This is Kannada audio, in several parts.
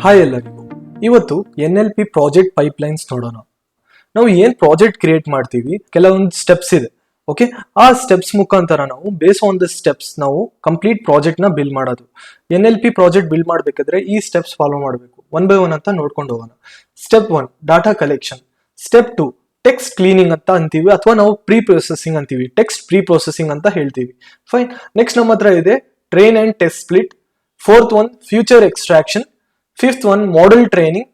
ಹಾಯ್ ಎಲ್ಲರಿಗೂ. ಇವತ್ತು NLP ಪ್ರಾಜೆಕ್ಟ್ ಪೈಪ್ಲೈನ್ಸ್ ನೋಡೋಣ. ನಾವು ಏನ್ ಪ್ರಾಜೆಕ್ಟ್ ಕ್ರಿಯೇಟ್ ಮಾಡ್ತೀವಿ, ಕೆಲವೊಂದು ಸ್ಟೆಪ್ಸ್ ಇದೆ. ಓಕೆ, ಆ ಸ್ಟೆಪ್ಸ್ ಮುಖಾಂತರ ನಾವು ಬೇಸ್ ಆನ್ ದ ಸ್ಟೆಪ್ಸ್ ನಾವು ಕಂಪ್ಲೀಟ್ ಪ್ರಾಜೆಕ್ಟ್ ನ ಬಿಲ್ಡ್ ಮಾಡೋದು. NLP ಪ್ರಾಜೆಕ್ಟ್ ಬಿಲ್ಡ್ ಮಾಡಬೇಕಾದ್ರೆ ಈ ಸ್ಟೆಪ್ಸ್ ಫಾಲೋ ಮಾಡಬೇಕು. ಒನ್ ಬೈ ಒನ್ ಅಂತ ನೋಡ್ಕೊಂಡು ಹೋಗೋಣ. Step 1 data collection. Step 2 text cleaning ಅಂತ ಅಂತೀವಿ, ಅಥವಾ ನಾವು ಪ್ರೀ ಪ್ರೊಸೆಸಿಂಗ್ ಅಂತೀವಿ. ಟೆಕ್ಸ್ಟ್ ಪ್ರೀ ಪ್ರೊಸೆಸಿಂಗ್ ಅಂತ ಹೇಳ್ತೀವಿ. ಫೈನ್. ನೆಕ್ಸ್ಟ್ ನಮ್ಮ ಹತ್ರ ಇದೆ train and test split. Fourth one future extraction. Fifth one model training,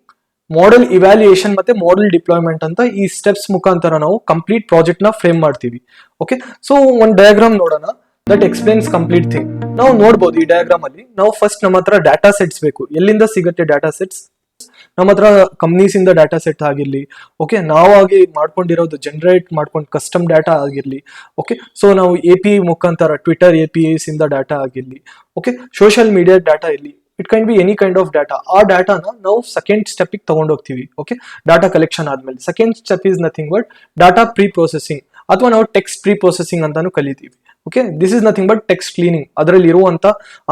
model evaluation ಮತ್ತೆ ಮಾಡೆಲ್ ಡಿಪ್ಲಾಯ್ಮೆಂಟ್ ಅಂತ ಈ ಸ್ಟೆಪ್ಸ್ ಮುಖಾಂತರ ನಾವು ಕಂಪ್ಲೀಟ್ ಪ್ರಾಜೆಕ್ಟ್ ನ ಫ್ರೇಮ್ ಮಾಡ್ತೀವಿ. ಓಕೆ, ಸೊ ಒಂದು ಡಯಾಗ್ರಾಮ್ ನೋಡೋಣ ದಟ್ ಎಕ್ಸ್ಪ್ಲೇನ್ಸ್ ಕಂಪ್ಲೀಟ್ ಥಿಂಗ್. ನಾವು ನೋಡಬಹುದು ಈ ಡಯಾಗ್ರಾಮ್ ಅಲ್ಲಿ ನಾವು ಫಸ್ಟ್ ನಮ್ಮ ಹತ್ರ ಡಾಟಾ ಸೆಟ್ಸ್ ಬೇಕು. ಎಲ್ಲಿಂದ ಸಿಗುತ್ತೆ ಡಾಟಾ ಸೆಟ್ಸ್? ನಮ್ಮ ಹತ್ರ ಕಂಪ್ನೀಸ್ ಇಂದ ಡಾಟಾ ಸೆಟ್ ಆಗಿರ್ಲಿ, ಓಕೆ, ನಾವಾಗಿ ಮಾಡ್ಕೊಂಡಿರೋದು ಜನರೇಟ್ ಮಾಡ್ಕೊಂಡು ಕಸ್ಟಮ್ ಡಾಟಾ ಆಗಿರ್ಲಿ, ಓಕೆ, ಸೊ ನಾವು API ಮುಖಾಂತರ ಟ್ವಿಟರ್ APIs ಇಂದ ಡಾಟಾ ಆಗಿರ್ಲಿ, ಓಕೆ, ಸೋಷಿಯಲ್ ಮೀಡಿಯಾ ಡಾಟಾ ಇರ್ಲಿ, it can be any kind of data. ಆ ಡಾಟಾನ ನಾವು ಸೆಕೆಂಡ್ ಸ್ಟೆಪ್ ತಗೊಂಡೋಗ್ತೀವಿ. ಓಕೆ, ಡಾಟಾ ಕಲೆಕ್ಷನ್ ಆದ್ಮೇಲೆ second step is nothing but data preprocessing, ಅಥವಾ ನಾವು ಟೆಕ್ಸ್ಟ್ ಪ್ರೀ ಪ್ರೊಸೆಸಿಂಗ್ ಅಂತಾನು ಕಲಿತೀವಿ. Okay, this is nothing but text cleaning. ಅದರಲ್ಲಿ ಇರುವಂತ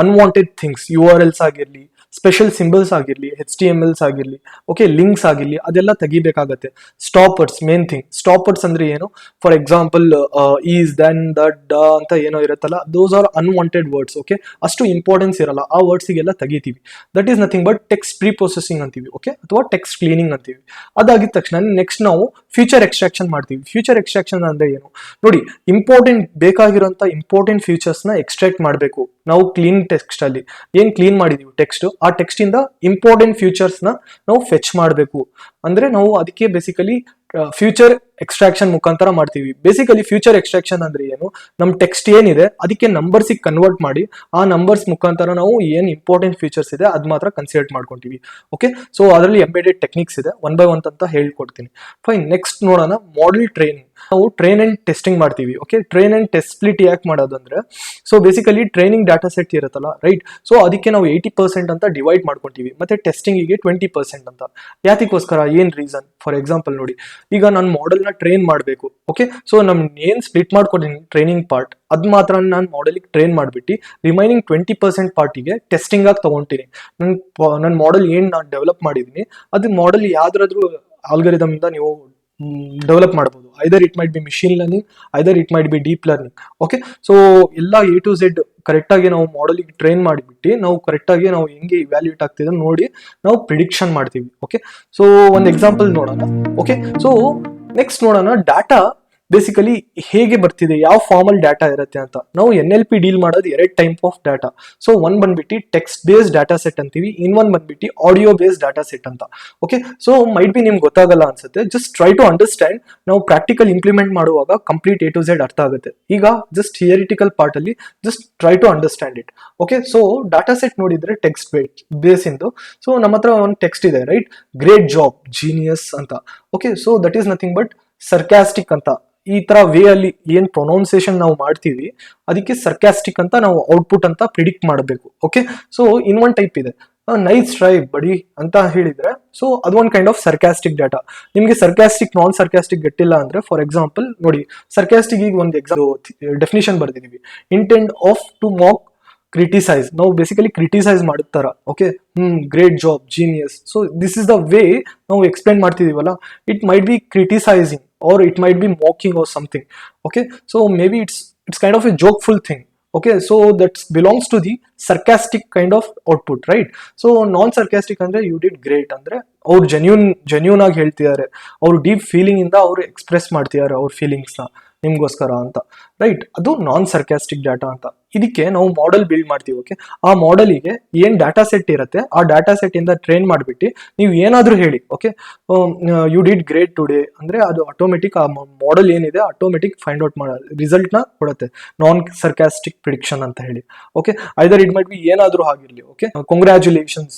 ಅನ್ವಾಂಟೆಡ್ ಥಿಂಗ್ಸ್, URLs ಆಗಿರ್ಲಿ, ಸ್ಪೆಷಲ್ ಸಿಂಬಲ್ಸ್ ಆಗಿರ್ಲಿ, HTMLs ಆಗಿರ್ಲಿ, ಓಕೆ, ಲಿಂಕ್ಸ್ ಆಗಿರ್ಲಿ, ಅದೆಲ್ಲ ತೆಗಿಬೇಕಾಗತ್ತೆ. Stoppers, main thing. ಸ್ಟಾಪರ್ಸ್ ಅಂದ್ರೆ ಏನು? For example is, then, that, the ಅಂತ ಏನೋ ಇರುತ್ತಲ್ಲ, those are unwanted words. Okay, ಅಷ್ಟು ಇಂಪಾರ್ಟೆನ್ಸ್ ಇರಲ್ಲ, ಆ ವರ್ಡ್ಸಿಗೆಲ್ಲ ತೆಗಿತೀವಿ. That is nothing but text pre processing ಅಂತೀವಿ. ಓಕೆ, ಅಥವಾ ಟೆಕ್ಸ್ಟ್ ಕ್ಲೀನಿಂಗ್ ಅಂತೀವಿ. ಅದಾಗಿದ ತಕ್ಷಣ ನೆಕ್ಸ್ಟ್ ನಾವು ಫ್ಯೂಚರ್ ಎಕ್ಸ್ಟ್ರಾಕ್ಷನ್ ಮಾಡ್ತೀವಿ. ಫ್ಯೂಚರ್ ಎಕ್ಸ್ಟ್ರಾಕ್ಷನ್ ಅಂದ್ರೆ ಏನು? ನೋಡಿ, ಬೇಕಾಗಿರುವಂತ ಇಂಪಾರ್ಟೆಂಟ್ ಫ್ಯೂಚರ್ಸ್ ನ ಎಕ್ಸ್ಟ್ರಾಕ್ಟ್ ಮಾಡಬೇಕು. ನಾವು ಕ್ಲೀನ್ ಟೆಕ್ಸ್ಟ್ ಅಲ್ಲಿ ಏನ್ ಕ್ಲೀನ್ ಮಾಡಿದೀವಿ ಟೆಕ್ಸ್ಟ್, ಆ ಟೆಕ್ಸ್ಟ್ ಇಂದ ಇಂಪಾರ್ಟೆಂಟ್ ಫ್ಯೂಚರ್ಸ್ ನ ನಾವು ಫೆಚ್ ಮಾಡಬೇಕು. ಅಂದ್ರೆ ನಾವು ಅದಕ್ಕೆ ಬೇಸಿಕಲಿ ಫ್ಯೂಚರ್ ಎಕ್ಸ್ಟ್ರಾಕ್ಷನ್ ಮುಖಾಂತರ ಮಾಡ್ತೀವಿ. ಬೇಸಿಕಲಿ ಫ್ಯೂಚರ್ ಎಕ್ಸ್ಟ್ರಾಕ್ಷನ್ ಅಂದ್ರೆ ಏನು? ನಮ್ ಟೆಕ್ಸ್ಟ್ ಏನಿದೆ ಅದಕ್ಕೆ ನಂಬರ್ಸ್ ಕನ್ವರ್ಟ್ ಮಾಡಿ, ಆ ನಂಬರ್ಸ್ ಮುಖಾಂತರ ನಾವು ಏನ್ ಇಂಪಾರ್ಟೆಂಟ್ ಫೀಚರ್ಸ್ ಇದೆ ಅದ್ ಮಾತ್ರ ಕನ್ಸಿಡರ್ ಮಾಡ್ಕೊಂತೀವಿ. ಓಕೆ, ಸೊ ಅದರಲ್ಲಿ ಎಂಬೆಡೆಡ್ ಟೆಕ್ನಿಕ್ಸ್ ಇದೆ, ಒನ್ ಬೈ ಒನ್ ಅಂತ ಹೇಳ್ಕೊಡ್ತೀನಿ. ಫೈನ್. ನೆಕ್ಸ್ಟ್ ನೋಡೋಣ ಮಾಡೆಲ್ ಟ್ರೈನಿಂಗ್. ನಾವು ಟ್ರೈನ್ ಅಂಡ್ ಟೆಸ್ಟಿಂಗ್ ಮಾಡ್ತೀವಿ. Okay, train and test split ಯಾಕೆ ಮಾಡೋದಂದ್ರೆ, so basically training data set ಇರುತ್ತಲ್ಲ, ರೈಟ್, ಸೊ ಅದಕ್ಕೆ ನಾವು 80% ಅಂತ ಡಿವೈಡ್ ಮಾಡ್ಕೊಂತೀವಿ, ಮತ್ತೆ ಟೆಸ್ಟಿಂಗಿಗೆ 20% ಅಂತ. ಯಾತಿಗೋಸ್ಕರ? ಏನ್ ರೀಸನ್? ಫಾರ್ ಎಕ್ಸಾಂಪಲ್ ನೋಡಿ, ಈಗ ನಾನು ಮಾಡೆಲ್ ನ ಟ್ರೈನ್ ಮಾಡಬೇಕು. ಓಕೆ, ಸೊ ನಮ್ ಏನ್ ಸ್ಪ್ಲಿಟ್ ಮಾಡ್ಕೊಂಡಿದ್ದೀನಿ ಟ್ರೈನಿಂಗ್ ಪಾರ್ಟ್, ಅದ್ ಮಾತ್ರ ನಾನು ಮಾಡೆಲಿಗೆ ಟ್ರೈನ್ ಮಾಡ್ಬಿಟ್ಟು ರಿಮೈನಿಂಗ್ 20% ಪಾರ್ಟಿಗೆ ಟೆಸ್ಟಿಂಗ್ ಆಗಿ ತಗೊಂತೀನಿ. ನನ್ನ ಮಾಡೆಲ್ ಏನ್ ನಾನು ಡೆವಲಪ್ ಮಾಡಿದೀನಿ ಅದು ಮಾಡೆಲ್ ಯಾವ್ದಾದ್ರು ಆಲ್ಗರಿದಮ್ ಇಂದ ನೀವು ಡೆವಲಪ್ ಮಾಡಬಹುದು. ಐದರ್ it might B machine learning, either it might B deep learning. Okay, so ಎಲ್ಲ A to Z ಕರೆಕ್ಟ್ ಆಗಿ ನಾವು ಮಾಡೆಲಿಗೆ ಟ್ರೈನ್ ಮಾಡಿಬಿಟ್ಟು ನಾವು ಕರೆಕ್ಟ್ ಆಗಿ ನಾವು ಹೆಂಗೆ ಇವ್ಯಾಲ್ಯೂಟ್ ಆಗ್ತಿದೆ ನೋಡಿ ನಾವು ಪ್ರಿಡಿಕ್ಷನ್ ಮಾಡ್ತೀವಿ. ಓಕೆ, ಸೊ ಒಂದು ಎಕ್ಸಾಂಪಲ್ ನೋಡೋಣ. ಓಕೆ, ಸೊ ನೆಕ್ಸ್ಟ್ ನೋಡೋಣ ಡಾಟಾ ಬೇಸಿಕಲಿ ಹೇಗೆ ಬರ್ತಿದೆ, ಯಾವ ಫಾರ್ಮಲ್ ಡಾಟಾ ಇರುತ್ತೆ ಅಂತ. ನಾವು NLP ಡೀಲ್ ಮಾಡೋದು 2 ಟೈಪ್ ಆಫ್ ಡಾಟಾ. ಸೊ ಒಂದ್ ಬಂದ್ಬಿಟ್ಟು ಟೆಕ್ಸ್ಟ್ ಬೇಸ್ಡ್ ಡಾಟಾ ಸೆಟ್ ಅಂತೀವಿ, ಇನ್ನೊಂದ್ ಬಂದ್ಬಿಟ್ಟು ಆಡಿಯೋ ಬೇಸ್ಡ್ ಡಾಟಾ ಸೆಟ್ ಅಂತ. ಓಕೆ, ಸೊ ಮೈಟ್ ಬಿ ನಿಮ್ಗೆ ಗೊತ್ತಾಗಲ್ಲ ಅನ್ಸುತ್ತೆ. Just try to understand. ನಾವು ಪ್ರಾಕ್ಟಿಕಲ್ ಇಂಪ್ಲಿಮೆಂಟ್ ಮಾಡುವಾಗ ಕಂಪ್ಲೀಟ್ A to Z ಅರ್ಥ ಆಗುತ್ತೆ. ಈಗ ಜಸ್ಟ್ ಥಿಯರಿಟಿಕಲ್ ಪಾರ್ಟ್ ಅಲ್ಲಿ just try to understand it. Okay, so data set ನೋಡಿದ್ರೆ ಟೆಕ್ಸ್ಟ್ ಬೇಸ್ ಇಂದು. ಸೊ ನಮ್ಮ ಹತ್ರ ಒಂದು ಟೆಕ್ಸ್ಟ್ ಇದೆ, ರೈಟ್, ಗ್ರೇಟ್ ಜಾಬ್, ಜೀನಿಯಸ್ ಅಂತ. Okay, so that is nothing but sarcastic ಅಂತ. ಈ ತರ ವೇ ಅಲ್ಲಿ ಏನ್ ಪ್ರೊನೌನ್ಸಿಯೇಷನ್ ನಾವು ಮಾಡ್ತೀವಿ ಅದಕ್ಕೆ ಸರ್ಕಾಸ್ಟಿಕ್ ಅಂತ ನಾವು ಔಟ್ಪುಟ್ ಅಂತ ಪ್ರಿಡಿಕ್ಟ್ ಮಾಡಬೇಕು. ಓಕೆ, ಸೊ ಇನ್ನೊಂದ್ ಟೈಪ್ ಇದೆ, ನೈಸ್ ಟ್ರೈ ಬಡಿ ಅಂತ ಹೇಳಿದ್ರೆ, ಸೊ ಅದೊಂದ್ ಕೈಂಡ್ ಆಫ್ ಸರ್ಕಾಸ್ಟಿಕ್ ಡಾಟಾ. ನಿಮ್ಗೆ ಸರ್ಕಾಸ್ಟಿಕ್ ನಾನ್ ಸರ್ಕಾಸ್ಟಿಕ್ ಗೊತ್ತಿಲ್ಲ ಅಂದ್ರೆ, ಫಾರ್ ಎಕ್ಸಾಂಪಲ್ ನೋಡಿ, ಸರ್ಕಾಸ್ಟಿಕ್ ಈಗ ಒಂದು ಡೆಫಿನಿಷನ್ ಬರ್ದಿದೀವಿ, intent of to mock criticise. ನಾವು ಬೇಸಿಕಲಿ ಕ್ರಿಟಿಸೈಸ್ ಮಾಡುತ್ತಾರ. Okay, great job, genius. So this is the way ನಾವು ಎಕ್ಸ್ಪ್ಲೇನ್ ಮಾಡ್ತಿದೀವಲ್ಲ, it might be criticising or it might be mocking or something. Okay, so maybe it's kind of a jokeful thing. Okay, so that belongs to the sarcastic kind of output, right? So non sarcastic ಅಂದ್ರೆ you did great ಅಂದ್ರೆ ಅವ್ರು ಜೆನ್ಯೂನ್ ಆಗಿ ಹೇಳ್ತಿದ್ದಾರೆ, ಅವ್ರು ಡೀಪ್ ಫೀಲಿಂಗ್ ಇಂದ ಅವ್ರು ಎಕ್ಸ್ಪ್ರೆಸ್ ಮಾಡ್ತಿದ್ದಾರೆ ಅವ್ರ ಫೀಲಿಂಗ್ಸ್ ನ ನಿಮ್ಗೋಸ್ಕರ ಅಂತ, ರೈಟ್. ಅದು ನಾನ್ ಸರ್ಕಾಸ್ಟಿಕ್ ಡಾಟಾ ಅಂತ. ಇದಕ್ಕೆ ನಾವು ಮಾಡೆಲ್ ಬಿಲ್ಡ್ ಮಾಡ್ತೀವಿ. ಓಕೆ, ಆ ಮಾಡೆಲಿಗೆ ಏನ್ ಡಾಟಾ ಸೆಟ್ ಇರುತ್ತೆ ಆ ಡಾಟಾ ಸೆಟ್ ಇಂದ ಟ್ರೈನ್ ಮಾಡ್ಬಿಟ್ಟು ನೀವು ಏನಾದ್ರೂ ಹೇಳಿ, okay, you did great today ಅಂದ್ರೆ ಅದು ಆಟೋಮೆಟಿಕ್ ಆ ಮಾಡೆಲ್ ಏನಿದೆ ಆಟೋಮೆಟಿಕ್ ಫೈಂಡ್ ಔಟ್ ಮಾಡೋ ರಿಸಲ್ಟ್ ನ ಕೊಡುತ್ತೆ, ನಾನ್ ಸರ್ಕಾಸ್ಟಿಕ್ ಪ್ರಿಡಿಕ್ಷನ್ ಅಂತ ಹೇಳಿ. Okay, either it might be ಏನಾದ್ರೂ ಆಗಿರ್ಲಿ. Okay, congratulations,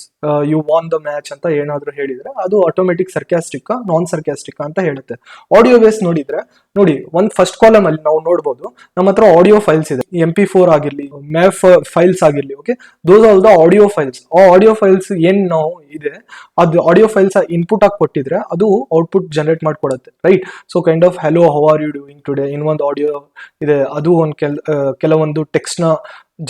you won the match ಅಂತ ಏನಾದ್ರೂ ಹೇಳಿದ್ರೆ ಅದು ಆಟೋಮೆಟಿಕ್ ಸರ್ಕಾಸ್ಟಿಕ್, ನಾನ್ ಸರ್ಕಾಸ್ಟಿಕ್ ಅಂತ ಹೇಳುತ್ತೆ. ಆಡಿಯೋ ಬೇಸ್ ನೋಡಿದ್ರೆ ನೋಡಿ, ಒಂದ್ ಫಸ್ಟ್ ಕಾಲಮ್ ಅಲ್ಲಿ ನಾವು ನೋಡಬಹುದು ನಮ್ಮ ಹತ್ರ ಆಡಿಯೋ ಫೈಲ್ಸ್ ಇದೆ, MP4 ಆಗಿರ್ಲಿ, ಮ್ಯಾಫ್ ಫೈಲ್ಸ್ ಆಗಿರ್ಲಿ. Okay, those all the audio files. ಆ ಆಡಿಯೋ ಫೈಲ್ಸ್ ಏನ್ ನಾವು ಇದೆ ಅದು ಆಡಿಯೋ ಫೈಲ್ಸ್ ಇನ್ಪುಟ್ ಆಗಿ ಕೊಟ್ಟಿದ್ರೆ ಅದು ಔಟ್ಪುಟ್ ಜನರೇಟ್ ಮಾಡ್ಕೊಡುತ್ತೆ, right. So kind of hello, how are you doing today. ಇನ್ನೊಂದು ಆಡಿಯೋ ಇದೆ, ಅದು ಒಂದು ಕೆಲವೊಂದು ಟೆಕ್ಸ್ಟ್ ನ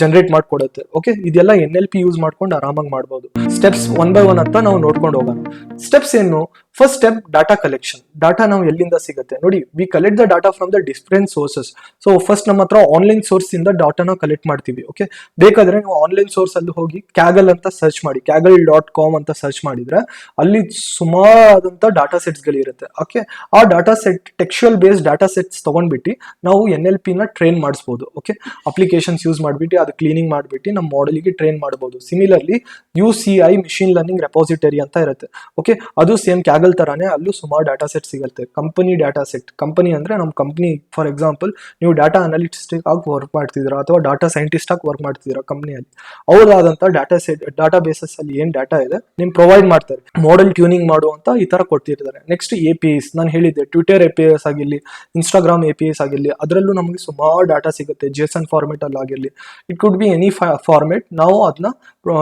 ಜನರೇಟ್ ಮಾಡ್ಕೊಡುತ್ತೆ. ಓಕೆ, ಇದೆಲ್ಲ NLP ಯೂಸ್ ಮಾಡ್ಕೊಂಡು ಆರಾಮಾಗಿ ಮಾಡ್ಬೋದು. ಸ್ಟೆಪ್ಸ್ ಒನ್ ಬೈ ಒನ್ ಅಂತ ನಾವು ನೋಡ್ಕೊಂಡು ಹೋಗೋಣ. ಸ್ಟೆಪ್ಸ್ ಏನು? First step data collection. Data ನಾವು ಎಲ್ಲಿಂದ ಸಿಗುತ್ತೆ ನೋಡಿ, we collect the data from the different sources. So first ನಮ್ಮ ಹತ್ರ ಆನ್ಲೈನ್ ಸೋರ್ಸ್ ಇಂದ ಡಾಟಾನ ಕಲೆಕ್ಟ್ ಮಾಡ್ತೀವಿ. ಓಕೆ, ಬೇಕಾದ್ರೆ ನೀವು ಆನ್ಲೈನ್ ಸೋರ್ಸ್ ಅಲ್ಲಿ ಹೋಗಿ ಕ್ಯಾಗಲ್ ಅಂತ ಸರ್ಚ್ ಮಾಡಿ, kaggle.com ಅಂತ ಸರ್ಚ್ ಮಾಡಿದ್ರೆ ಅಲ್ಲಿ ಸುಮಾರಾದಂತ ಡಾಟಾ ಸೆಟ್ಸ್ ಗಳಿರುತ್ತೆ. ಓಕೆ, ಆ data set textual based data sets ತಗೊಂಡ್ಬಿಟ್ಟು ನಾವು NLP ನ ಟ್ರೈನ್ ಮಾಡಿಸ್ಬೋದು. ಓಕೆ, ಅಪ್ಲಿಕೇಶನ್ಸ್ ಯೂಸ್ ಮಾಡ್ಬಿಟ್ಟು ಅದು ಕ್ಲೀನಿಂಗ್ ಮಾಡ್ಬಿಟ್ಟು ನಮ್ಮ ಮಾಡೆಲ್ಗೆ ಟ್ರೈನ್ ಮಾಡಬಹುದು. Similarly UCI machine learning repository ಅಂತ ಇರುತ್ತೆ. ಓಕೆ, ಅದು ಸೇಮ್ ಕ್ಯಾಗಲ್ ತರಾನೇ, ಅಲ್ಲೂ ಸುಮಾರು ಡಾಟಾ ಸೆಟ್ ಸಿಗುತ್ತೆ. ಕಂಪನಿ ಡಾಟಾ ಸೆಟ್, ಕಂಪನಿ ಅಂದ್ರೆ ನಮ್ಮ ಕಂಪನಿ, ಫಾರ್ ಎಕ್ಸಾಂಪಲ್ ನೀವು ಡಾಟಾ ಅನಾಲಿಸ್ಟ್ ಆಗಿ ವರ್ಕ್ ಮಾಡ್ತಿದ್ದೀರಾ ಅಥವಾ ಡಾಟಾ ಸೈಂಟಿಸ್ಟ್ ಆಗಿ ವರ್ಕ್ ಮಾಡ್ತಿದ್ದೀರಾ ಕಂಪನಿಯಲ್ಲಿ, ಅವ್ರದಾದಂತ ಡಾಟಾ ಸೆಟ್, ಡಾಟಾ ಬೇಸಸ್ ಅಲ್ಲಿ ಏನ್ ಡಾಟಾ ಇದೆ ನಿಮ್ ಪ್ರೊವೈಡ್ ಮಾಡ್ತಾರೆ. ಮಾಡೆಲ್ ಟ್ಯೂನಿಂಗ್ ಮಾಡುವಂತ ಈ ತರ ಕೊಡ್ತಿರ್ತಾರೆ. ನೆಕ್ಸ್ಟ್ APIs, ನಾನು ಹೇಳಿದ್ದೆ ಟ್ವಿಟರ್ APIs ಆಗಿರ್ಲಿ, ಇನ್ಸ್ಟಾಗ್ರಾಮ್ APIs ಆಗಿರ್ಲಿ, ಅದರಲ್ಲೂ ನಮಗೆ ಸುಮಾರು ಡಾಟಾ ಸಿಗುತ್ತೆ. JSON ಫಾರ್ಮೆಟ್ ಅಲ್ಲಿ ಆಗಿರ್ಲಿ, it could be any format. ನಾವು ಅದನ್ನ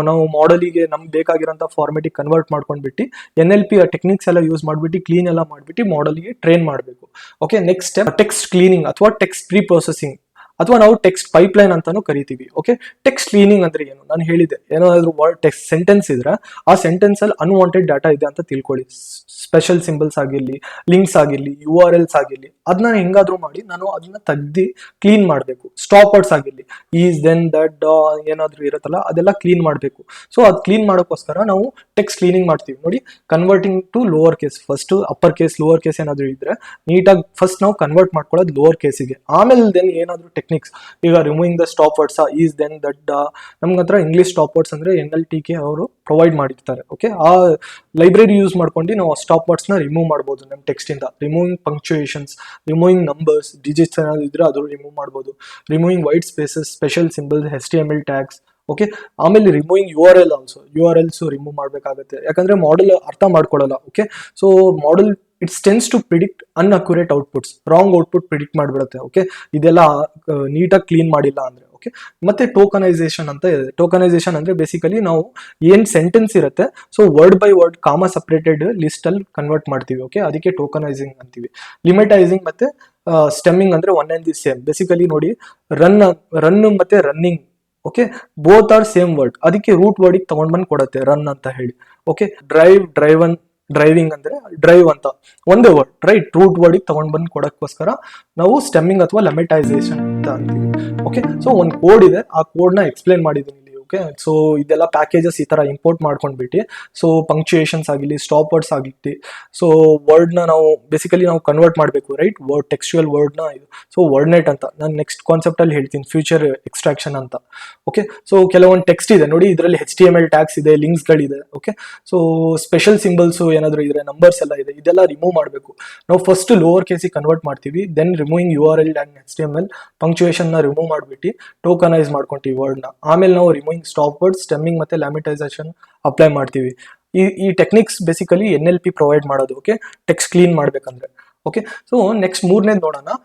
ನಾವು ಮಾಡೆಲಿಗೆ ನಮ್ಗೆ ಬೇಕಾಗಿರೋಂಥ ಫಾರ್ಮೆಟಿಗೆ ಕನ್ವರ್ಟ್ ಮಾಡ್ಕೊಂಡ್ಬಿಟ್ಟು NLP ಟೆಕ್ನಿಕ್ಸ್ ಎಲ್ಲ ಯೂಸ್ ಮಾಡ್ಬಿಟ್ಟು ಕ್ಲೀನ್ ಎಲ್ಲ ಮಾಡ್ಬಿಟ್ಟು ಮಾಡೆಲ್ಗೆ ಟ್ರೈನ್ ಮಾಡಬೇಕು. Okay, next step text cleaning ಅಥವಾ ಟೆಕ್ಸ್ಟ್ ಪ್ರೀ ಪ್ರೊಸೆಸಿಂಗ್ ಅಥವಾ ನಾವು ಟೆಕ್ಸ್ಟ್ ಪೈಪ್ಲೈನ್ ಅಂತಾನು ಕರಿತೀವಿ. ಓಕೆ, ಟೆಕ್ಸ್ಟ್ ಕ್ಲೀನಿಂಗ್ ಅಂದ್ರೆ ಏನು? ನಾನು ಹೇಳಿದೆ, ಏನಾದ್ರು ವರ್ಡ್ ಟೆಕ್ಸ್ಟ್ ಸೆಂಟೆನ್ಸ್ ಇದ್ರೆ ಆ ಸೆಂಟೆನ್ಸ್ ಅಲ್ಲಿ ಅನ್ವಾಂಟೆಡ್ ಡಾಟಾ ಇದೆ ಅಂತ ತಿಳ್ಕೊಳ್ಳಿ. ಸ್ಪೆಷಲ್ ಸಿಂಬಲ್ಸ್ ಆಗಿರ್ಲಿ, ಲಿಂಕ್ಸ್ ಆಗಿರ್ಲಿ, URLs ಆಗಿರ್ಲಿ, ಅದನ್ನ ಹೆಂಗಾದ್ರೂ ಮಾಡಿ ನಾನು ಅದನ್ನ ತೆಗ್ದು ಕ್ಲೀನ್ ಮಾಡಬೇಕು. ಸ್ಟಾಪ್ ವರ್ಡ್ಸ್ ಆಗಿರ್ಲಿ, ಈಸ್, ದೆನ್, ದಟ್, ಏನಾದ್ರೂ ಇರುತ್ತಲ್ಲ ಅದೆಲ್ಲ ಕ್ಲೀನ್ ಮಾಡಬೇಕು. ಸೊ ಅದು ಕ್ಲೀನ್ ಮಾಡೋಕ್ಕೋಸ್ಕರ ನಾವು ಟೆಕ್ಸ್ಟ್ ಕ್ಲೀನಿಂಗ್ ಮಾಡ್ತೀವಿ. ನೋಡಿ, converting to lower case, first upper case, lower case ಏನಾದ್ರು ಇದ್ರೆ ನೀಟಾಗಿ ಫಸ್ಟ್ ನಾವು ಕನ್ವರ್ಟ್ ಮಾಡ್ಕೊಳ್ಳೋದು ಲೋವರ್ ಕೇಸಿಗೆ. ಆಮೇಲೆ ದೆನ್ ಏನಾದ್ರು ಟೆಕ್ನಿಕ್ಸ್, ಈಗ removing the stop words, is, then, that, ನಮ್ಗೆ ಹತ್ರ ಇಂಗ್ಲಿಷ್ ಸ್ಟಾಪ್ ವರ್ಡ್ಸ್ ಅಂದ್ರೆ NLTK ಅವರು ಪ್ರೊವೈಡ್ ಮಾಡಿರ್ತಾರೆ. ಓಕೆ, ಆ ಲೈಬ್ರರಿ ಯೂಸ್ ಮಾಡ್ಕೊಂಡು ನಾವು ಸ್ಟಾಪ್ ವರ್ಡ್ಸ್ ನ ರಿಮೂವ್ ಮಾಡಬಹುದು ನಮ್ಮ ಟೆಕ್ಸ್ಟ್ ಇಂದ. Removing punctuations, removing numbers, digits ಏನಾದ್ರು ಇದ್ರೆ ಅದು ರಿಮೂವ್ ಮಾಡಬಹುದು. Removing white spaces, special symbols, HTML tags. Okay, ಆಮೇಲೆ removing URL also, URLs remove ಮಾಡಬೇಕಾಗುತ್ತೆ, ಯಾಕಂದ್ರೆ ಮಾಡೆಲ್ ಅರ್ಥ ಮಾಡ್ಕೊಳ್ಳಲ್ಲ. Okay, so model it's tends to predict inaccurate outputs, wrong output predict ಮಾಡಿಬಿಡುತ್ತೆ. ಓಕೆ, ಇದೆಲ್ಲ ನೀಟಾಗಿ ಕ್ಲೀನ್ ಮಾಡಿಲ್ಲ ಅಂದ್ರೆ. ಓಕೆ, ಮತ್ತೆ ಟೋಕನೈಸೇಷನ್ ಅಂತ ಇದೆ. ಟೋಕನೈಸೇಷನ್ ಅಂದ್ರೆ ಬೇಸಿಕಲಿ ನಾವು ಏನ್ ಸೆಂಟೆನ್ಸ್ ಇರುತ್ತೆ, ಸೊ ವರ್ಡ್ ಬೈ ವರ್ಡ್ ಕಾಮ ಸಪರೇಟೆಡ್ ಲಿಸ್ಟ್ ಅಲ್ಲಿ ಕನ್ವರ್ಟ್ ಮಾಡ್ತೀವಿ. ಓಕೆ, ಅದಕ್ಕೆ ಟೋಕನೈಸಿಂಗ್ ಅಂತೀವಿ. ಲಿಮಿಟೈಸಿಂಗ್ ಮತ್ತೆ ಸ್ಟೆಮ್ಮಿಂಗ್ ಅಂದ್ರೆ one and the same. Basically ನೋಡಿ, ರನ್ ಮತ್ತೆ running, okay, both are same word, ಅದಕ್ಕೆ ರೂಟ್ ವರ್ಡ್ ತಗೊಂಡ್ ಬಂದು ಕೊಡುತ್ತೆ ರನ್ ಅಂತ ಹೇಳಿ. ಓಕೆ, ಡ್ರೈವಿಂಗ್ ಅಂದ್ರೆ ಡ್ರೈವ್ ಅಂತ ಒಂದೇ ವರ್ಡ್, ರೈಟ್, ರೂಟ್ ವರ್ಡ್ ತಗೊಂಡ್ ಬಂದು ಕೊಡಕ್ಕೋಸ್ಕರ ನಾವು ಸ್ಟೆಮ್ಮಿಂಗ್ ಅಥವಾ ಲೆಮಿಟೈಸೇಷನ್ ಅಂತ ಅಂತೀವಿ. ಓಕೆ, ಸೊ ಒಂದು ಕೋಡ್ ಇದೆ, ಆ ಕೋಡ್ ನ ಎಕ್ಸ್ಪ್ಲೇನ್ ಮಾಡಿದ್ದೀನಿ. ಓಕೆ, ಸೊ ಇದೆಲ್ಲ ಪ್ಯಾಕೇಜಸ್ ಈ ತರ ಇಂಪೋರ್ಟ್ ಮಾಡ್ಕೊಂಡ್ಬಿಟ್ಟು, ಸೊ ಪಂಕ್ಚುಯೇಷನ್ಸ್ ಆಗಿರ್ಲಿ, ಸ್ಟಾಪ್ ವರ್ಡ್ಸ್ ಆಗಿರ್ಲಿ, ಸೊ ವರ್ಡ್ ನ ನಾವು ಬೇಸಿಕಲಿ ನಾವು ಕನ್ವರ್ಟ್ ಮಾಡಬೇಕು, ರೈಟ್, ವರ್ಡ್ ಟೆಕ್ಸ್ಚುಯಲ್ ವರ್ಡ್ ನ. ಸೊ ವರ್ಡ್ ನೆಟ್ ಅಂತ ನಾನು ನೆಕ್ಸ್ಟ್ ಕಾನ್ಸೆಪ್ಟ್ ಅಲ್ಲಿ ಹೇಳ್ತೀನಿ, ಫ್ಯೂಚರ್ ಎಕ್ಸ್ಟ್ರಾಕ್ಷನ್ ಅಂತ. ಓಕೆ, ಸೊ ಕೆಲವೊಂದು ಟೆಕ್ಸ್ಟ್ ಇದೆ ನೋಡಿ, ಇದರಲ್ಲಿ HTML ಟ್ಯಾಗ್ಸ್ ಇದೆ, ಲಿಂಕ್ಸ್ ಗಳಿದೆ. ಓಕೆ, ಸೊ ಸ್ಪೆಷಲ್ ಸಿಂಬಲ್ಸ್ ಏನಾದ್ರು ಇದ್ರೆ, ನಂಬರ್ಸ್ ಎಲ್ಲ ಇದೆ, ಇದೆಲ್ಲ ರಿಮೂವ್ ಮಾಡಬೇಕು. ನಾವು ಫಸ್ಟ್ ಲೋವರ್ ಕೇಸಿಗೆ ಕನ್ವರ್ಟ್ ಮಾಡ್ತೀವಿ, then removing URL and HTML punctuation ನ ರಿಮೂವ್ ಮಾಡ್ಬಿಟ್ಟು ಟೋಕನೈಸ್ ಮಾಡ್ಕೊಂತೀವಿ ವರ್ಡ್ ನ. ಆಮೇಲೆ ನಾವು ರಿಮೂವಿಂಗ್ ಸ್ಟಾಪ್ ವರ್ಡ್, ಸ್ಟೆಮ್ಮಿಂಗ್ ಮತ್ತೆ ಲ್ಯಾಮಿಟೈಸೇಷನ್ ಅಪ್ಲೈ ಮಾಡ್ತೀವಿ. ಈ ಟೆಕ್ನಿಕ್ಸ್ ಬೇಸಿಕಲಿ NLP ಪ್ರೊವೈಡ್ ಮಾಡೋದು. ಓಕೆ, ಟೆಕ್ಸ್ಟ್ ಕ್ಲೀನ್ ಮಾಡ್ಬೇಕಂದ್ರೆ. ಓಕೆ, ಸೊ ನೆಕ್ಸ್ಟ್ ಮೂರನೇದು ನೋಡೋಣ,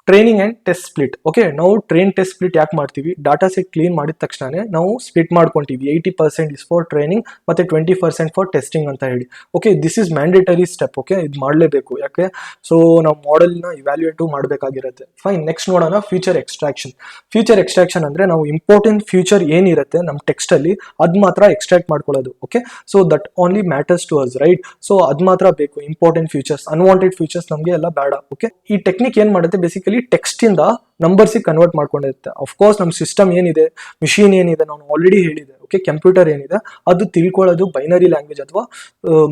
training and test split. Okay, ನಾವು ಟ್ರೈನ್ ಟೆಸ್ಟ್ ಸ್ಪ್ಲಿಟ್ ಯಾಕೆ ಮಾಡ್ತೀವಿ? ಡಾಟಾ ಸೆಟ್ ಕ್ಲೀನ್ ಮಾಡಿದ ತಕ್ಷಣ ನಾವು ಸ್ಪ್ಲಿಟ್ ಮಾಡ್ಕೊಂತೀವಿ. 80% ಇಸ್ ಫಾರ್ ಟ್ರೈನಿಂಗ್ ಮತ್ತೆ 20% ಫಾರ್ ಟೆಸ್ಟಿಂಗ್ ಅಂತ ಹೇಳಿ. Okay, this is mandatory step. Okay, ಇದು ಮಾಡಲೇಬೇಕು, ಯಾಕೆ? ಸೊ ನಾವು ಮಾಡೆಲ್ನ ಇವ್ಯಾಲ್ಯೂಯೇಟ್ ಮಾಡಬೇಕಾಗಿರುತ್ತೆ. ಫೈನ್, ನೆಕ್ಸ್ಟ್ ನೋಡೋಣ ಫ್ಯೂಚರ್ ಎಕ್ಸ್ಟ್ರಾಕ್ಷನ್. ಫ್ಯೂಚರ್ ಎಕ್ಸ್ಟ್ರಾಕ್ಷನ್ ಅಂದ್ರೆ ನಾವು ಇಂಪಾರ್ಟೆಂಟ್ ಫ್ಯೂಚರ್ ಏನಿರುತ್ತೆ ನಮ್ಮ ಟೆಕ್ಸ್ಟ್ ಅಲ್ಲಿ ಅದ್ ಮಾತ್ರ ಎಕ್ಸ್ಟ್ರಾಕ್ಟ್ ಮಾಡ್ಕೊಳ್ಳೋದು. Okay, so that only matters to us, right. So ಅದ್ ಮಾತ್ರ ಬೇಕು, ಇಂಪಾರ್ಟೆಂಟ್ ಫ್ಯೂಚರ್ಸ್, ಅನ್ವಾಂಟೆಡ್ ಫ್ಯೂಚರ್ಸ್ ನಮಗೆ ಎಲ್ಲ ಬೇಡ. ಓಕೆ, ಈ ಟೆಕ್ನಿಕ್ ಏನ್ ಮಾಡುತ್ತೆ, ಬೇಸಿಕಲಿ ಟೆಕ್ಸ್ಟ್ ಇಂದ ನಂಬರ್ಸ್ ಗೆ ಕನ್ವರ್ಟ್ ಮಾಡ್ಕೊಂಡಿರುತ್ತೆ. ಅಫ್ಕೋರ್ಸ್ ನಮ್ಮ ಸಿಸ್ಟಮ್ ಏನಿದೆ, ಮಿಷಿನ್ ಏನಿದೆ, ನಾನು ಆಲ್ರೆಡಿ ಹೇಳಿದೆ. ಓಕೆ, ಕಂಪ್ಯೂಟರ್ ಏನಿದೆ ಅದು ತಿಳ್ಕೊಳ್ಳೋದು ಬೈನರಿ ಲ್ಯಾಂಗ್ವೇಜ್ ಅಥವಾ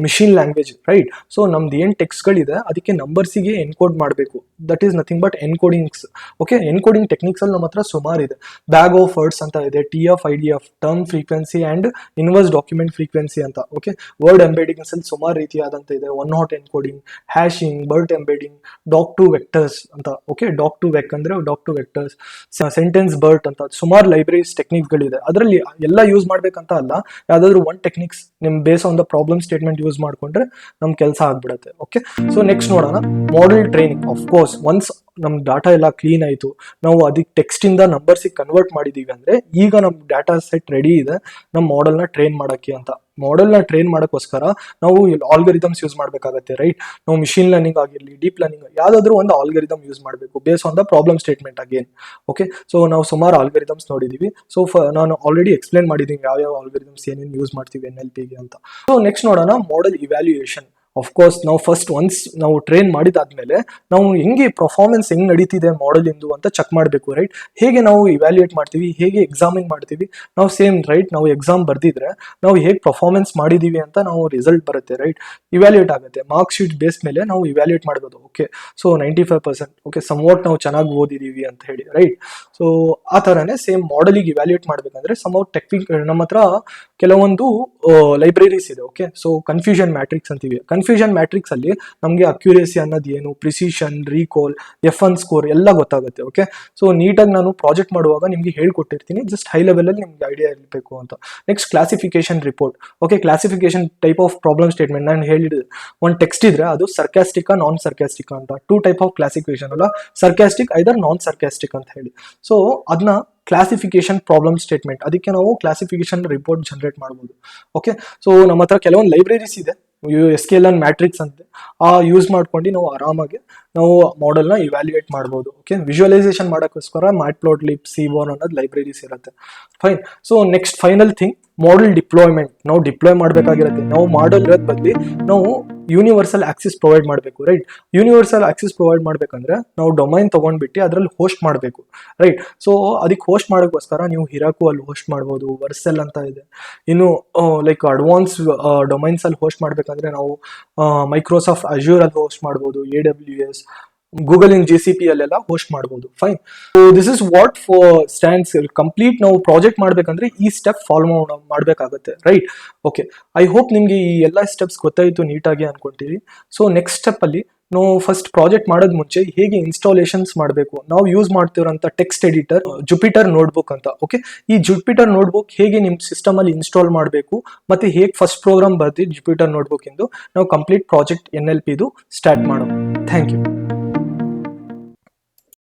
ಮಿಷಿನ್ ಲ್ಯಾಂಗ್ವೇಜ್, ರೈಟ್. ಸೊ ನಮ್ದು ಏನ್ ಟೆಕ್ಸ್ಟ್ ಗಳಿದೆ ಅದಕ್ಕೆ ನಂಬರ್ಸಿಗೆ ಎನ್ಕೋಡ್ ಮಾಡಬೇಕು. That is nothing but encodings. Okay, encoding techniques ಅಲ್ಲಿ ನಮ್ಮ ಹತ್ರ ಸುಮಾರು ಇದೆ. ಬ್ಯಾಗ್ ಆಫ್ ವರ್ಡ್ಸ್ ಅಂತ ಇದೆ, TF, IDF, term frequency and inverse document frequency ಅಂತ. ಓಕೆ, ವರ್ಡ್ ಎಂಬೆಡಿಂಗ್ಸ್ ಅಲ್ಲಿ ಸುಮಾರು ರೀತಿಯಾದಂತ ಇದೆ. One hot encoding, hashing, BERT embedding, doc to vectors ಅಂತ. ಓಕೆ, ಡಾಕ್ ಟು ವೆಕ್ ಅಂದ್ರೆ doc to vectors, sentence BERT ಅಂತ ಸುಮಾರು ಲೈಬ್ರರೀಸ್ ಟೆಕ್ನಿಕ್ಸ್ ಗಳಿದೆ. ಅದರಲ್ಲಿ ಎಲ್ಲ ಯೂಸ್ ಮಾಡ್ಬೇಕಂತ ಅಲ್ಲ, ಯಾವ್ದಾದ್ರು ಒನ್ ಟೆಕ್ನಿಕ್ಸ್ ನಿಮ್ base on the problem statement use ಮಾಡ್ಕೊಂಡ್ರೆ ನಮ್ ಕೆಲಸ ಆಗ್ಬಿಡುತ್ತೆ. ಓಕೆ, ಸೊ ನೆಕ್ಸ್ಟ್ ನೋಡೋಣ model training. Of course once ನಮ್ಮ ಡಾಟಾ ಎಲ್ಲ ಕ್ಲೀನ್ ಆಯಿತು, ನಾವು ಅದಕ್ಕೆ ಟೆಕ್ಸ್ಟಿಂದ ನಂಬರ್ಸಿಗೆ ಕನ್ವರ್ಟ್ ಮಾಡಿದ್ದೀವಿ ಅಂದರೆ ಈಗ ನಮ್ಮ ಡಾಟಾ ಸೆಟ್ ರೆಡಿ ಇದೆ ನಮ್ಮ ಮಾಡೆಲ್ನ ಟ್ರೈನ್ ಮಾಡೋಕ್ಕೆ ಅಂತ. ಮಾಡೆಲ್ನ ಟ್ರೈನ್ ಮಾಡೋಕ್ಕೋಸ್ಕರ ನಾವು ಆಲ್ಗರಿದಮ್ಸ್ ಯೂಸ್ ಮಾಡಬೇಕಾಗತ್ತೆ, ರೈಟ್? ನಾವು ಮಿಷಿನ್ ಲರ್ನಿಂಗ್ ಆಗಿರಲಿ, ಡೀಪ್ ಲರ್ನಿಂಗ್, ಯಾವುದಾದ್ರೂ ಒಂದು ಆಲ್ಗರಿದಮ್ ಯೂಸ್ ಮಾಡಬೇಕು base on the problem statement again. Okay, so ನಾವು ಸುಮಾರು ಆಲ್ಗರಿದಮ್ಸ್ ನೋಡಿದ್ದೀವಿ. ಸೊ ನಾನು ಆಲ್ರೆಡಿ ಎಕ್ಸ್ಪ್ಲೇನ್ ಮಾಡಿದ್ದೀನಿ ಯಾವ ಆಲ್ಗರಿದಮ್ಸ್ ಏನೇನು ಯೂಸ್ ಮಾಡ್ತೀವಿ NLPಗೆ ಅಂತ. ಸೊ ನೆಕ್ಸ್ಟ್ ನೋಡೋಣ ಮಾಡೆಲ್ ಇವ್ಯಾಲ್ಯೂಯೇಷನ್. ಅಫ್ಕೋರ್ಸ್ ನಾವು ಫಸ್ಟ್ ಒನ್ಸ್ ನಾವು ಟ್ರೈನ್ ಮಾಡಿದಾದ್ಮೇಲೆ ನಾವು ಹೆಂಗೆ ಪರ್ಫಾರ್ಮೆನ್ಸ್ ಹೆಂಗೆ ನಡೀತಿದೆ ಮಾಡೆಲ್ ಇಂದು ಅಂತ ಚೆಕ್ ಮಾಡಬೇಕು, ರೈಟ್? ಹೇಗೆ ನಾವು ಇವ್ಯಾಲ್ಯೂಯೇಟ್ ಮಾಡ್ತೀವಿ, ಹೇಗೆ ಎಕ್ಸಾಮಿನ್ ಮಾಡ್ತೀವಿ, ನಾವು ಸೇಮ್ ರೈಟ್ ನಾವು ಎಕ್ಸಾಮ್ ಬರ್ದಿದ್ರೆ ನಾವು ಹೇಗೆ ಪರ್ಫಾರ್ಮೆನ್ಸ್ ಮಾಡಿದೀವಿ ಅಂತ ನಾವು ರಿಸಲ್ಟ್ ಬರುತ್ತೆ, ರೈಟ್? ಇವ್ಯಾಲ್ಯೂಯೇಟ್ ಆಗುತ್ತೆ ಮಾರ್ಕ್ ಶೀಟ್ ಬೇಸ್ ಮೇಲೆ ನಾವು ಇವ್ಯಾಲ್ಯೂಯೇಟ್ ಮಾಡ್ಬೋದು. ಓಕೆ, ಸೊ 95%, ಓಕೆ, ಸಮ್ವಾಟ್ ನಾವು ಚೆನ್ನಾಗಿ ಓದಿದೀವಿ ಅಂತ ಹೇಳಿ, ರೈಟ್? ಸೊ ಆ ಥರನೇ ಸೇಮ್ ಮಾಡೆಲಿಗೆ ಇವ್ಯಾಲ್ಯೂಯೇಟ್ ಮಾಡ್ಬೇಕಂದ್ರೆ ಸಮ್ವಾಟ್ ಟೆಕ್ನಿಕ್ ನಮ್ಮ ಹತ್ರ ಕೆಲವೊಂದು ಲೈಬ್ರರೀಸ್ ಇದೆ. ಓಕೆ, ಸೊ ಕನ್ಫ್ಯೂಷನ್ ಮ್ಯಾಟ್ರಿಕ್ಸ್ ಅಂತೀವಿ. ಕನ್ಫ್ಯೂಷನ್ ಮ್ಯಾಟ್ರಿಕ್ಸ್ ಅಲ್ಲಿ ನಮಗೆ ಅಕ್ಯುರೇಸಿ ಅನ್ನೋದು ಏನು, ಪ್ರಿಸಿಷನ್, ರೀಕಾಲ್, F1 ಸ್ಕೋರ್ ಎಲ್ಲ ಗೊತ್ತಾಗುತ್ತೆ. ಓಕೆ, ಸೊ ನೀಟಾಗಿ ನಾನು ಪ್ರಾಜೆಕ್ಟ್ ಮಾಡುವಾಗ ನಿಮಗೆ ಹೇಳ್ಕೊಟ್ಟಿರ್ತೀನಿ, ಜಸ್ಟ್ ಹೈ ಲೆವೆಲ್ ಅಲ್ಲಿ ನಿಮ್ಗೆ ಐಡಿಯಾ ಇರಬೇಕು ಅಂತ. Next classification report. Okay, classification type of problem statement ನಾನು ಹೇಳಿದೆ. ಒಂದು ಟೆಕ್ಸ್ಟ್ ಇದ್ರೆ ಅದು ಸರ್ಕ್ಯಾಸ್ಟಿಕ್ ನಾನ್ ಸರ್ಕ್ಯಾಸ್ಟಿಕ್ ಅಂತ 2 ಟೈಪ್ ಆಫ್ ಕ್ಲಾಸಿಫಿಕೇಶನ್ ಅಲ್ಲ, ಸರ್ಕ್ಯಾಸ್ಟಿಕ್ ಐದರ್ ನಾನ್ ಸರ್ಕ್ಯಾಸ್ಟಿಕ್ ಅಂತ ಹೇಳಿ. ಸೊ ಅದನ್ನ ಕ್ಲಾಸಿಫಿಕೇಶನ್ ಪ್ರಾಬ್ಲಮ್ ಸ್ಟೇಟ್ಮೆಂಟ್, ಅದಕ್ಕೆ ನಾವು ಕ್ಲಾಸಿಫಿಕೇಶನ್ ರಿಪೋರ್ಟ್ ಜನರೇಟ್ ಮಾಡ್ಬೋದು. ಓಕೆ, ಸೊ ನಮ್ಮ ಹತ್ರ ಕೆಲವೊಂದು ಲೈಬ್ರರೀಸ್ ಇದೆ, SQL ಮ್ಯಾಟ್ರಿಕ್ಸ್ ಅಂತ, ಯೂಸ್ ಮಾಡ್ಕೊಂಡು ನಾವು ಆರಾಮಾಗಿ ನಾವು ಮಾಡೆಲ್ನ ಇವ್ಯಾಲ್ಯೂಯೇಟ್ ಮಾಡ್ಬೋದು. ಓಕೆ, ವಿಜುವಲೈಸೇಷನ್ ಮಾಡೋಕ್ಕೋಸ್ಕರ ಮ್ಯಾಟ್ಪ್ಲಾಟ್ಲಿಬ್, ಸೀಬಾರ್ನ್ ಅನ್ನೋದು ಲೈಬ್ರರೀಸ್ ಇರುತ್ತೆ. Fine. So next final thing model deployment. ನಾವು ಡಿಪ್ಲಾಯ್ ಮಾಡಬೇಕಾಗಿರುತ್ತೆ. ನಾವು ಮಾಡೆಲ್ ಇರೋದ್ ಬದಲಿ ನಾವು ಯೂನಿವರ್ಸಲ್ ಆಕ್ಸೆಸ್ ಪ್ರೊವೈಡ್ ಮಾಡಬೇಕು, ರೈಟ್? ಯೂನಿವರ್ಸಲ್ ಆಕ್ಸೆಸ್ ಪ್ರೊವೈಡ್ ಮಾಡ್ಬೇಕಂದ್ರೆ ನಾವು ಡೊಮೈನ್ ತಗೊಂಡ್ಬಿಟ್ಟು ಅದ್ರಲ್ಲಿ ಹೋಸ್ಟ್ ಮಾಡಬೇಕು, ರೈಟ್? ಸೊ ಅದಕ್ಕೆ ಹೋಸ್ಟ್ ಮಾಡೋಕ್ಕೋಸ್ಕರ ನೀವು ಹಿರಾಕು ಅಲ್ಲಿ ಹೋಸ್ಟ್ ಮಾಡ್ಬೋದು, ವರ್ಸೆಲ್ ಅಂತ ಇದೆ. ಇನ್ನು ಲೈಕ್ ಅಡ್ವಾನ್ಸ್ ಡೊಮೈನ್ಸ್ ಅಲ್ಲಿ ಹೋಸ್ಟ್ ಮಾಡ್ಬೇಕಂದ್ರೆ ನಾವು ಮೈಕ್ರೋಸಾಫ್ಟ್ ಅಜ್ಯೂರ್ ಅಲ್ಲಿ ಹೋಸ್ಟ್ ಮಾಡ್ಬೋದು, AWS, ಗೂಗಲ್ ಇನ್ GCP ಅಲ್ಲೆಲ್ಲ ಹೋಸ್ಟ್ ಮಾಡ್ಬೋದು. Fine. So this is what for stands complete. ನಾವು ಪ್ರಾಜೆಕ್ಟ್ ಮಾಡ್ಬೇಕಂದ್ರೆ ಈ ಸ್ಟೆಪ್ ಫಾಲೋ ಮಾಡಬೇಕಾಗುತ್ತೆ, ರೈಟ್? ಓಕೆ, ಐ ಹೋಪ್ ನಿಮ್ಗೆ ಈ ಎಲ್ಲ ಸ್ಟೆಪ್ಸ್ ಗೊತ್ತಾಯಿತು ನೀಟಾಗಿ ಅನ್ಕೊಂತೀವಿ. ಸೊ ನೆಕ್ಸ್ಟ್ ಸ್ಟೆಪ್ ಅಲ್ಲಿ ನಾವು ಫಸ್ಟ್ ಪ್ರಾಜೆಕ್ಟ್ ಮಾಡೋದ್ ಮುಂಚೆ ಹೇಗೆ ಇನ್ಸ್ಟಾಲೇಷನ್ಸ್ ಮಾಡಬೇಕು, ನಾವು ಯೂಸ್ ಮಾಡ್ತಿರೋಂಥ ಟೆಕ್ಸ್ಟ್ ಎಡಿಟರ್ ಜುಪಿಟರ್ ನೋಟ್ಬುಕ್ ಅಂತ. ಓಕೆ, ಈ ಜುಪಿಟರ್ ನೋಟ್ಬುಕ್ ಹೇಗೆ ನಿಮ್ಮ ಸಿಸ್ಟಮ್ ಅಲ್ಲಿ ಇನ್ಸ್ಟಾಲ್ ಮಾಡಬೇಕು ಮತ್ತೆ ಹೇಗೆ ಫಸ್ಟ್ ಪ್ರೋಗ್ರಾಮ್ ಬರ್ದಿ ಜುಪಿಟರ್ ನೋಟ್ಬುಕ್ ಇಂದು ನಾವು ಕಂಪ್ಲೀಟ್ ಪ್ರಾಜೆಕ್ಟ್ NLP ಸ್ಟಾರ್ಟ್ ಮಾಡೋಣ. Thank you.